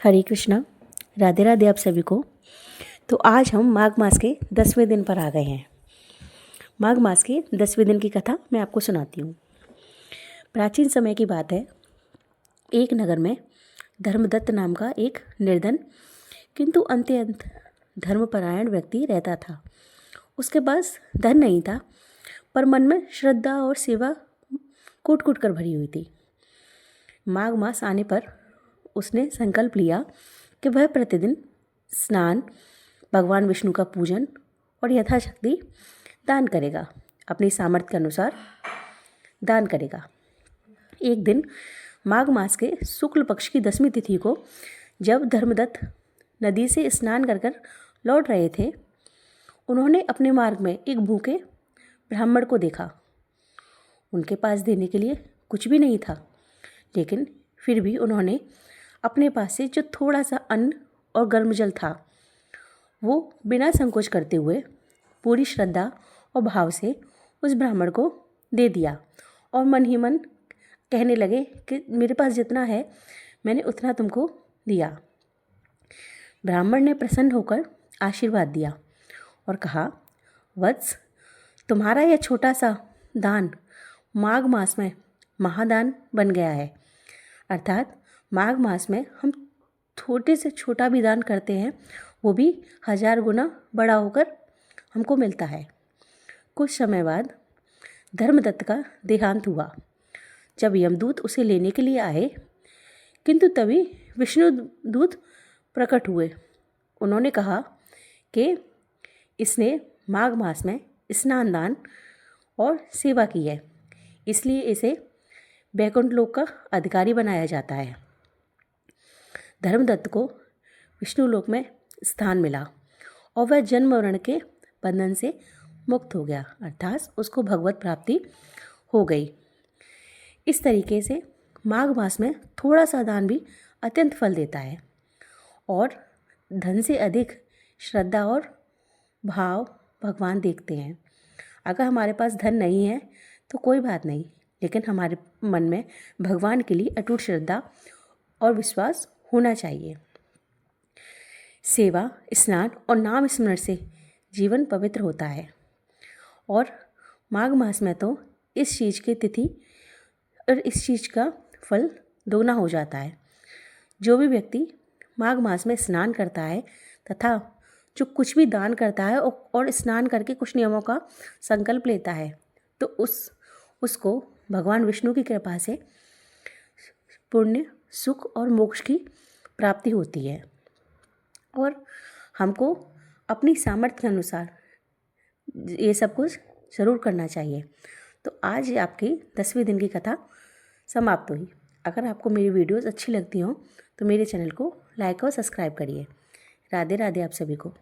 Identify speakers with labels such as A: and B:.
A: हरे कृष्णा। राधे राधे आप सभी को। तो आज हम माघ मास के 10वें दिन पर आ गए हैं। माघ मास के 10वें दिन की कथा मैं आपको सुनाती हूँ। प्राचीन समय की बात है। एक नगर में धर्मदत्त नाम का एक निर्धन किंतु अत्यंत धर्मपरायण व्यक्ति रहता था। उसके पास धन नहीं था, पर मन में श्रद्धा और सेवा कूट कूट कर भरी हुई थी। माघ मास आने पर उसने संकल्प लिया कि वह प्रतिदिन स्नान, भगवान विष्णु का पूजन और यथाशक्ति दान करेगा, अपनी सामर्थ्य के अनुसार दान करेगा। एक दिन माघ मास के शुक्ल पक्ष की 10वीं तिथि को जब धर्मदत्त नदी से स्नान कर कर लौट रहे थे, उन्होंने अपने मार्ग में एक भूखे ब्राह्मण को देखा। उनके पास देने के लिए कुछ भी नहीं था, लेकिन फिर भी उन्होंने अपने पास से जो थोड़ा सा अन्न और गर्म जल था, वो बिना संकोच करते हुए पूरी श्रद्धा और भाव से उस ब्राह्मण को दे दिया और मन ही मन कहने लगे कि मेरे पास जितना है मैंने उतना तुमको दिया। ब्राह्मण ने प्रसन्न होकर आशीर्वाद दिया और कहा, वत्स, तुम्हारा यह छोटा सा दान माघ मास में महादान बन गया है। अर्थात माघ मास में हम छोटे से छोटा भी दान करते हैं, वो भी 1000 गुना बड़ा होकर हमको मिलता है। कुछ समय बाद धर्मदत्त का देहांत हुआ। जब यमदूत उसे लेने के लिए आए, किंतु तभी विष्णु दूत प्रकट हुए। उन्होंने कहा कि इसने माघ मास में स्नान दान और सेवा की है, इसलिए इसे वैकुंठ लोक का अधिकारी बनाया जाता है। धर्मदत्त को विष्णु लोक में स्थान मिला और वह जन्म मरण के बंधन से मुक्त हो गया, अर्थात उसको भगवत प्राप्ति हो गई। इस तरीके से माघ मास में थोड़ा सा दान भी अत्यंत फल देता है और धन से अधिक श्रद्धा और भाव भगवान देखते हैं। अगर हमारे पास धन नहीं है तो कोई बात नहीं, लेकिन हमारे मन में भगवान के लिए अटूट श्रद्धा और विश्वास होना चाहिए। सेवा, स्नान और नाम स्मरण से जीवन पवित्र होता है और माघ मास में तो इस चीज़ की तिथि और इस चीज़ का फल दोगुना हो जाता है। जो भी व्यक्ति माघ मास में स्नान करता है तथा जो कुछ भी दान करता है और स्नान करके कुछ नियमों का संकल्प लेता है, तो उसको भगवान विष्णु की कृपा से पुण्य, सुख और मोक्ष की प्राप्ति होती है। और हमको अपनी सामर्थ्य के अनुसार ये सब कुछ ज़रूर करना चाहिए। तो आज आपकी 10वें दिन की कथा समाप्त हुई। अगर आपको मेरी वीडियोस अच्छी लगती हों तो मेरे चैनल को लाइक और सब्सक्राइब करिए। राधे राधे आप सभी को।